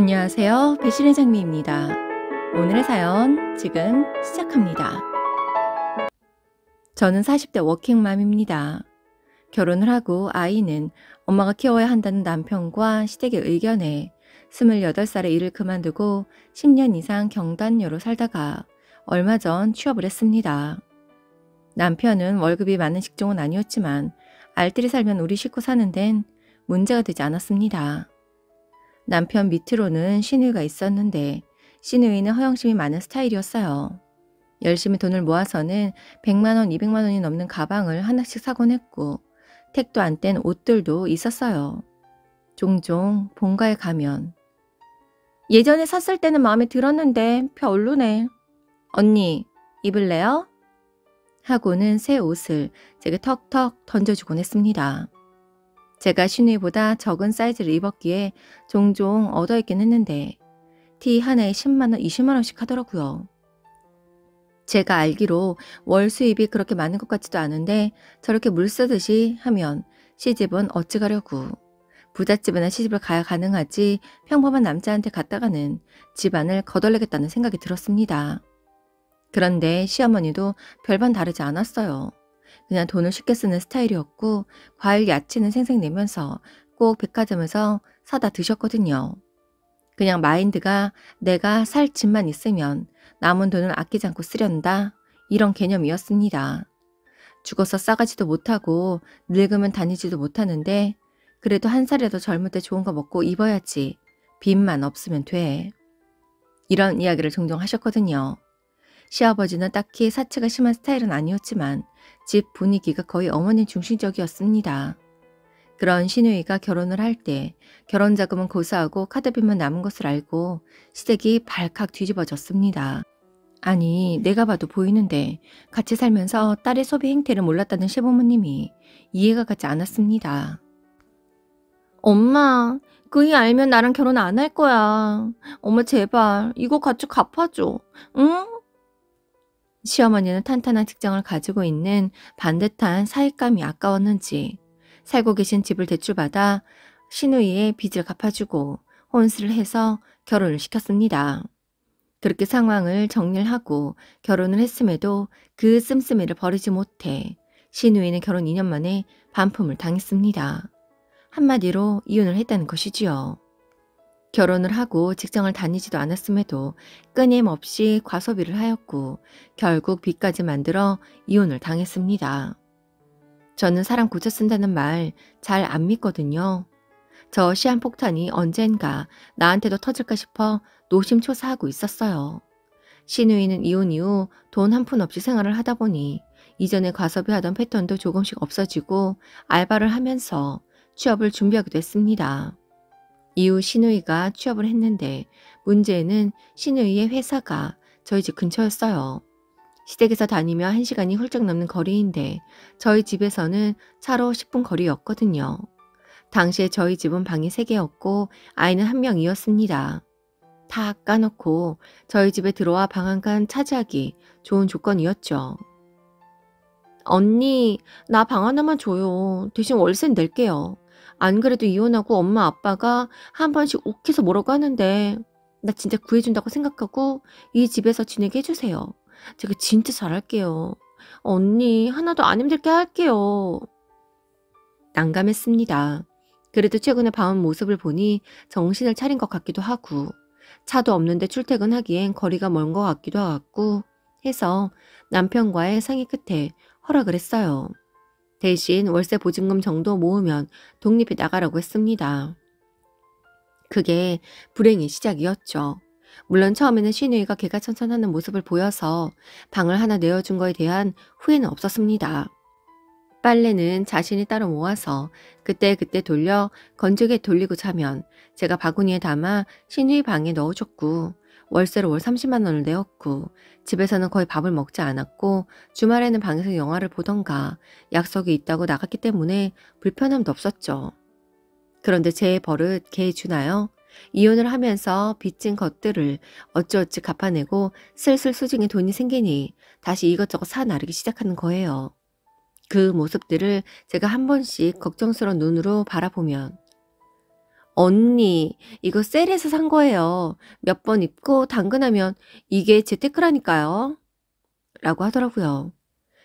안녕하세요. 배신의 장미입니다. 오늘의 사연 지금 시작합니다. 저는 40대 워킹맘입니다. 결혼을 하고 아이는 엄마가 키워야 한다는 남편과 시댁의 의견에 28살에 일을 그만두고 10년 이상 경단녀로 살다가 얼마 전 취업을 했습니다. 남편은 월급이 많은 직종은 아니었지만 알뜰히 살면 우리 식구 사는 데는 문제가 되지 않았습니다. 남편 밑으로는 시누이가 있었는데 시누이는 허영심이 많은 스타일이었어요. 열심히 돈을 모아서는 100만 원, 200만 원이 넘는 가방을 하나씩 사곤 했고 택도 안 뗀 옷들도 있었어요. 종종 본가에 가면 예전에 샀을 때는 마음에 들었는데 별로네. 언니 입을래요? 하고는 새 옷을 제게 턱턱 던져주곤 했습니다. 제가 시누이보다 적은 사이즈를 입었기에 종종 얻어입긴 했는데 티 하나에 10만 원, 20만 원씩 하더라고요. 제가 알기로 월 수입이 그렇게 많은 것 같지도 않은데 저렇게 물 쓰듯이 하면 시집은 어찌 가려고. 부잣집이나 시집을 가야 가능하지 평범한 남자한테 갔다가는 집안을 거덜내겠다는 생각이 들었습니다. 그런데 시어머니도 별반 다르지 않았어요. 그냥 돈을 쉽게 쓰는 스타일이었고 과일 야채는 생색내면서 꼭 백화점에서 사다 드셨거든요. 그냥 마인드가 내가 살 집만 있으면 남은 돈을 아끼지 않고 쓰련다 이런 개념이었습니다. 죽어서 싸가지도 못하고 늙으면 다니지도 못하는데 그래도 한 살이라도 젊을 때 좋은 거 먹고 입어야지 빚만 없으면 돼. 이런 이야기를 종종 하셨거든요. 시아버지는 딱히 사치가 심한 스타일은 아니었지만 집 분위기가 거의 어머니 중심적이었습니다. 그런 시누이가 결혼을 할 때 결혼 자금은 고사하고 카드빚만 남은 것을 알고 시댁이 발칵 뒤집어졌습니다. 아니 내가 봐도 보이는데 같이 살면서 딸의 소비 행태를 몰랐다는 시부모님이 이해가 가지 않았습니다. 엄마, 그이 알면 나랑 결혼 안 할 거야. 엄마 제발 이거 같이 갚아줘. 응? 시어머니는 탄탄한 직장을 가지고 있는 반듯한 사익감이 아까웠는지 살고 계신 집을 대출받아 시누이의 빚을 갚아주고 혼수를 해서 결혼을 시켰습니다. 그렇게 상황을 정리를 하고 결혼을 했음에도 그 씀씀이를 버리지 못해 시누이는 결혼 2년 만에 반품을 당했습니다. 한마디로 이혼을 했다는 것이지요. 결혼을 하고 직장을 다니지도 않았음에도 끊임없이 과소비를 하였고 결국 빚까지 만들어 이혼을 당했습니다. 저는 사람 고쳐 쓴다는 말 잘 안 믿거든요. 저 시한폭탄이 언젠가 나한테도 터질까 싶어 노심초사하고 있었어요. 시누이는 이혼 이후 돈 한 푼 없이 생활을 하다 보니 이전에 과소비하던 패턴도 조금씩 없어지고 알바를 하면서 취업을 준비하기도 했습니다. 이후 시누이가 취업을 했는데 문제는 시누이의 회사가 저희 집 근처였어요. 시댁에서 다니며 1시간이 훌쩍 넘는 거리인데 저희 집에서는 차로 10분 거리였거든요. 당시에 저희 집은 방이 3개였고 아이는 1명이었습니다. 다 까놓고 저희 집에 들어와 방 한 칸 차지하기 좋은 조건이었죠. 언니, 나 방 하나만 줘요. 대신 월세는 낼게요. 안 그래도 이혼하고 엄마 아빠가 한 번씩 욱해서 뭐라고 하는데 나 진짜 구해준다고 생각하고 이 집에서 지내게 해주세요. 제가 진짜 잘할게요. 언니, 하나도 안 힘들게 할게요. 난감했습니다. 그래도 최근에 봐온 모습을 보니 정신을 차린 것 같기도 하고 차도 없는데 출퇴근하기엔 거리가 먼 것 같기도 하고 해서 남편과의 상의 끝에 허락을 했어요. 대신 월세 보증금 정도 모으면 독립해 나가라고 했습니다. 그게 불행의 시작이었죠. 물론 처음에는 시누이가 개가천선하는 모습을 보여서 방을 하나 내어준 거에 대한 후회는 없었습니다. 빨래는 자신이 따로 모아서 그때그때 돌려 건조기에 돌리고 자면 제가 바구니에 담아 시누이 방에 넣어줬고 월세로 월 30만 원을 내었고 집에서는 거의 밥을 먹지 않았고 주말에는 방에서 영화를 보던가 약속이 있다고 나갔기 때문에 불편함도 없었죠. 그런데 제 버릇 개 주나요? 이혼을 하면서 빚진 것들을 어찌어찌 갚아내고 슬슬 수중에 돈이 생기니 다시 이것저것 사 나르기 시작하는 거예요. 그 모습들을 제가 한 번씩 걱정스러운 눈으로 바라보면 언니, 이거 셀에서 산 거예요. 몇 번 입고 당근하면 이게 재테크라니까요. 라고 하더라고요.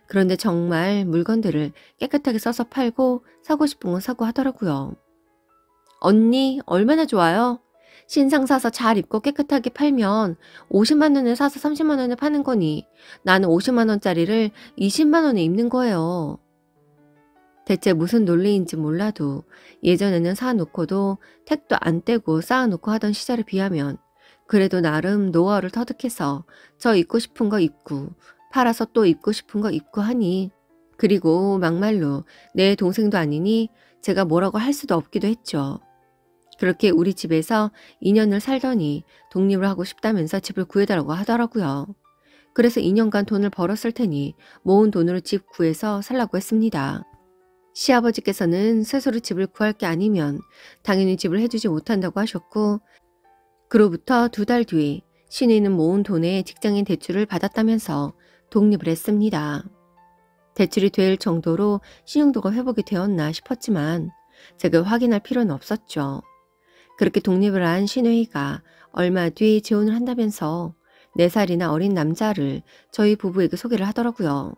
그런데 정말 물건들을 깨끗하게 써서 팔고 사고 싶은 건 사고 하더라고요. 언니, 얼마나 좋아요? 신상 사서 잘 입고 깨끗하게 팔면 50만 원에 사서 30만 원에 파는 거니 나는 50만 원짜리를 20만 원에 입는 거예요. 대체 무슨 논리인지 몰라도 예전에는 사놓고도 택도 안 떼고 쌓아놓고 하던 시절에 비하면 그래도 나름 노하우를 터득해서 저 입고 싶은 거 입고 팔아서 또 입고 싶은 거 입고 하니 그리고 막말로 내 동생도 아니니 제가 뭐라고 할 수도 없기도 했죠. 그렇게 우리 집에서 2년을 살더니 독립을 하고 싶다면서 집을 구해달라고 하더라고요. 그래서 2년간 돈을 벌었을 테니 모은 돈으로 집 구해서 살라고 했습니다. 시아버지께서는 스스로 집을 구할 게 아니면 당연히 집을 해주지 못한다고 하셨고 그로부터 2달 뒤 신우이는 모은 돈에 직장인 대출을 받았다면서 독립을 했습니다. 대출이 될 정도로 신용도가 회복이 되었나 싶었지만 제가 확인할 필요는 없었죠. 그렇게 독립을 한 신우이가 얼마 뒤 재혼을 한다면서 4살이나 어린 남자를 저희 부부에게 소개를 하더라고요.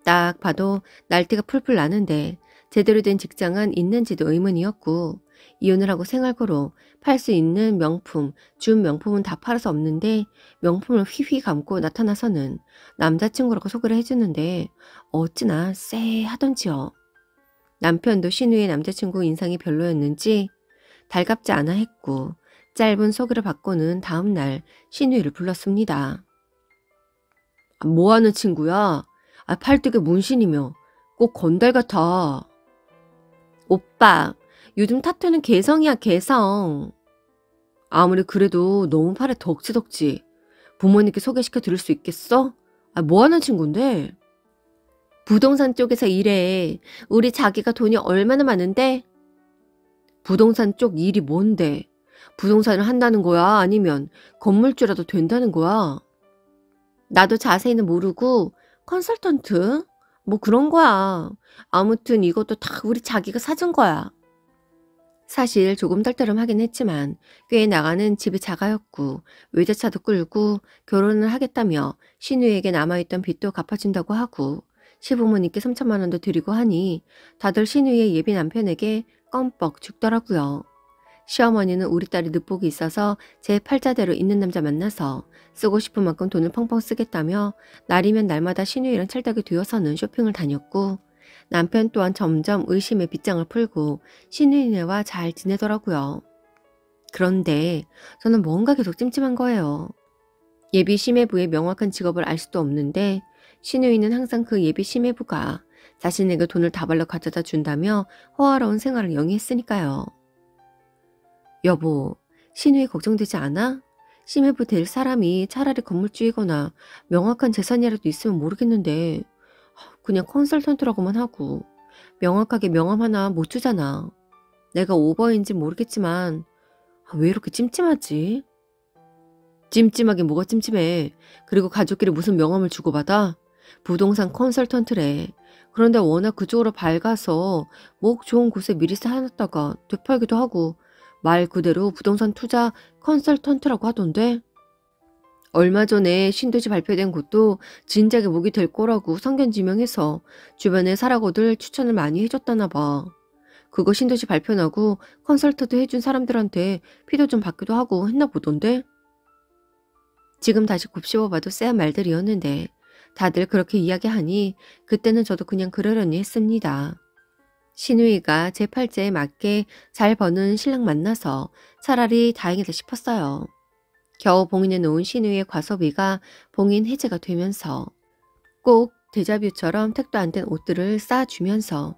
딱 봐도 날티가 풀풀 나는데 제대로 된 직장은 있는지도 의문이었고 이혼을 하고 생활고로 팔 수 있는 명품, 준 명품은 다 팔아서 없는데 명품을 휘휘 감고 나타나서는 남자친구라고 소개를 해주는데 어찌나 쎄하던지요. 남편도 신우의 남자친구 인상이 별로였는지 달갑지 않아 했고 짧은 소개를 받고는 다음날 신우이를 불렀습니다. 뭐하는 친구야? 팔뚝에 문신이며 꼭 건달 같아. 오빠, 요즘 타투는 개성이야 개성. 아무리 그래도 너무 팔에 덕지덕지. 부모님께 소개시켜 드릴 수 있겠어? 뭐하는 친구인데? 부동산 쪽에서 일해. 우리 자기가 돈이 얼마나 많은데? 부동산 쪽 일이 뭔데? 부동산을 한다는 거야? 아니면 건물주라도 된다는 거야? 나도 자세히는 모르고 컨설턴트? 뭐 그런 거야. 아무튼 이것도 다 우리 자기가 사준 거야. 사실 조금 떨떠름하긴 했지만 꽤 나가는 집이 작아였고 외제차도 끌고 결혼을 하겠다며 신우에게 남아있던 빚도 갚아준다고 하고 시부모님께 3천만 원도 드리고 하니 다들 신우의 예비 남편에게 껌뻑 죽더라고요. 시어머니는 우리 딸이 늦복이 있어서 제 팔자대로 있는 남자 만나서 쓰고 싶은 만큼 돈을 펑펑 쓰겠다며 날이면 날마다 신우이랑 찰떡이 되어서는 쇼핑을 다녔고 남편 또한 점점 의심의 빗장을 풀고 신우이네와 잘 지내더라고요. 그런데 저는 뭔가 계속 찜찜한 거예요. 예비 심해부의 명확한 직업을 알 수도 없는데 신우이는 항상 그 예비 심해부가 자신에게 돈을 다발로 가져다 준다며 호화로운 생활을 영위했으니까요. 여보, 신우이 걱정되지 않아? 심해부 될 사람이 차라리 건물주이거나 명확한 재산이라도 있으면 모르겠는데 그냥 컨설턴트라고만 하고 명확하게 명함 하나 못 주잖아. 내가 오버인지 모르겠지만 왜 이렇게 찜찜하지? 찜찜하긴 뭐가 찜찜해. 그리고 가족끼리 무슨 명함을 주고받아? 부동산 컨설턴트래. 그런데 워낙 그쪽으로 밝아서 목 좋은 곳에 미리 쌓아놨다가 되팔기도 하고 말 그대로 부동산 투자 컨설턴트라고 하던데 얼마 전에 신도시 발표된 곳도 진작에 목이 될 거라고 성견지명해서 주변에 사라고들 추천을 많이 해줬다나 봐. 그거 신도시 발표 나고 컨설턴트 해준 사람들한테 피도 좀 받기도 하고 했나 보던데? 지금 다시 곱씹어봐도 쎄한 말들이었는데 다들 그렇게 이야기하니 그때는 저도 그냥 그러려니 했습니다. 신우이가 제 팔자에 맞게 잘 버는 신랑 만나서 차라리 다행이다 싶었어요. 겨우 봉인해 놓은 신우이의 과소비가 봉인 해제가 되면서 꼭 데자뷰처럼 택도 안 된 옷들을 쌓아주면서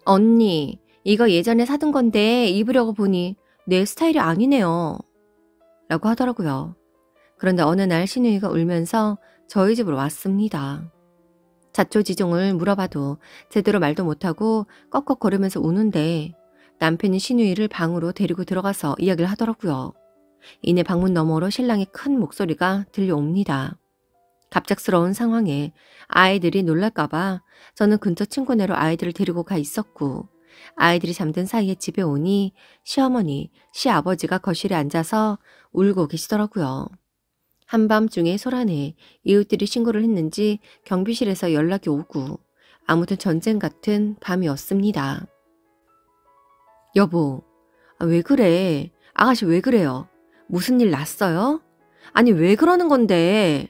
언니, 이거 예전에 사둔 건데 입으려고 보니 내 스타일이 아니네요. 라고 하더라고요. 그런데 어느 날 신우이가 울면서 저희 집으로 왔습니다. 자초지종을 물어봐도 제대로 말도 못하고 꺽꺽거리면서 우는데 남편이 신우이를 방으로 데리고 들어가서 이야기를 하더라고요. 이내 방문 너머로 신랑의 큰 목소리가 들려옵니다. 갑작스러운 상황에 아이들이 놀랄까봐 저는 근처 친구네로 아이들을 데리고 가 있었고 아이들이 잠든 사이에 집에 오니 시어머니, 시아버지가 거실에 앉아서 울고 계시더라고요. 한밤중에 소란에 이웃들이 신고를 했는지 경비실에서 연락이 오고 아무튼 전쟁 같은 밤이었습니다. 여보, 왜 그래? 아가씨 왜 그래요? 무슨 일 났어요? 아니 왜 그러는 건데?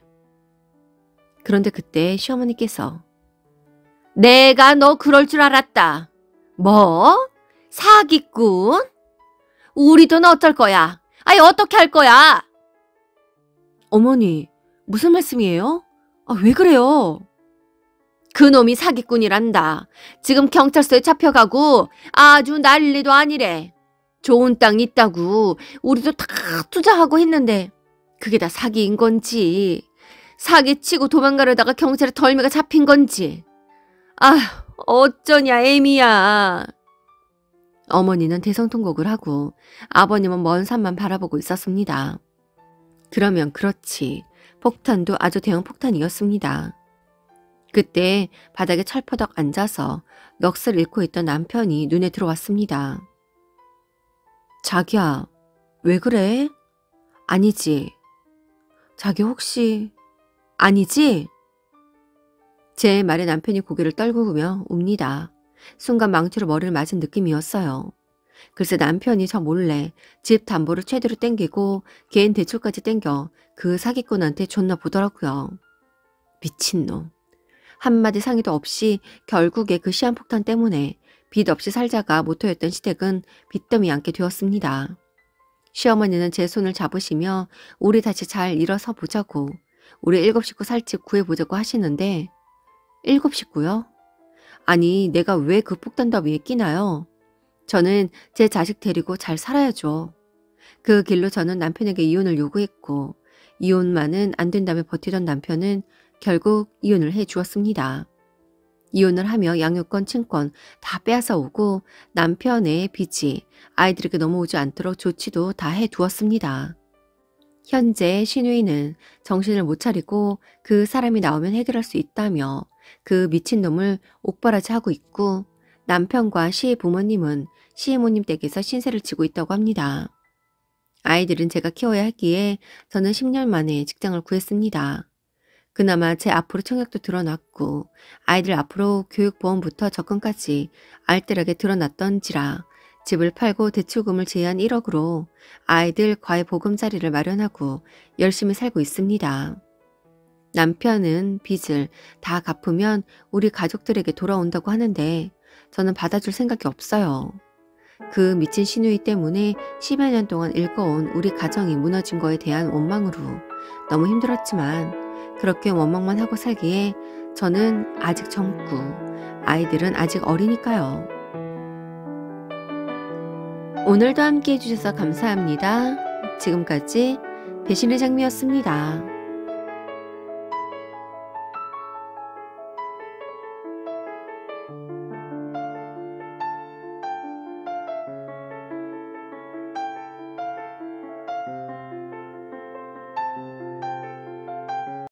그런데 그때 시어머니께서 내가 너 그럴 줄 알았다. 뭐? 사기꾼? 우리 돈 어쩔 거야? 아니 어떻게 할 거야? 어머니, 무슨 말씀이에요? 왜 그래요? 그놈이 사기꾼이란다. 지금 경찰서에 잡혀가고 아주 난리도 아니래. 좋은 땅 있다고 우리도 다 투자하고 했는데 그게 다 사기인 건지 사기치고 도망가려다가 경찰에 덜미가 잡힌 건지 어쩌냐 애미야. 어머니는 대성통곡을 하고 아버님은 먼 산만 바라보고 있었습니다. 그러면 그렇지. 폭탄도 아주 대형 폭탄이었습니다. 그때 바닥에 철퍼덕 앉아서 넋을 잃고 있던 남편이 눈에 들어왔습니다. 자기야, 왜 그래? 아니지. 자기 혹시 아니지? 제 말에 남편이 고개를 떨구며 웁니다. 순간 망치로 머리를 맞은 느낌이었어요. 글쎄 남편이 저 몰래 집 담보를 최대로 땡기고 개인 대출까지 땡겨 그 사기꾼한테 줬나 보더라고요. 미친놈. 한마디 상의도 없이 결국에 그 시한폭탄 때문에 빚 없이 살자가 모토였던 시댁은 빚더미 안게 되었습니다. 시어머니는 제 손을 잡으시며 우리 다시 잘 일어서 보자고 우리 7 식구 살 집 구해보자고 하시는데 7 식구요? 아니 내가 왜 그 폭탄 더미에 끼나요? 저는 제 자식 데리고 잘 살아야죠. 그 길로 저는 남편에게 이혼을 요구했고 이혼만은 안 된다며 버티던 남편은 결국 이혼을 해 주었습니다. 이혼을 하며 양육권, 친권 다 빼앗아 오고 남편의 빚이 아이들에게 넘어오지 않도록 조치도 다 해 두었습니다. 현재 시누이는 정신을 못 차리고 그 사람이 나오면 해결할 수 있다며 그 미친놈을 옥바라지 하고 있고 남편과 시부모님은 시이모님 댁에서 신세를 지고 있다고 합니다. 아이들은 제가 키워야 했기에 저는 10년 만에 직장을 구했습니다. 그나마 제 앞으로 청약도 드러났고 아이들 앞으로 교육보험부터 적금까지 알뜰하게 드러났던지라 집을 팔고 대출금을 제한 1억으로 아이들 과외 보금자리를 마련하고 열심히 살고 있습니다. 남편은 빚을 다 갚으면 우리 가족들에게 돌아온다고 하는데 저는 받아줄 생각이 없어요. 그 미친 시누이 때문에 10여 년 동안 일궈온 우리 가정이 무너진 거에 대한 원망으로 너무 힘들었지만 그렇게 원망만 하고 살기에 저는 아직 젊고 아이들은 아직 어리니까요. 오늘도 함께 해주셔서 감사합니다. 지금까지 배신의 장미였습니다.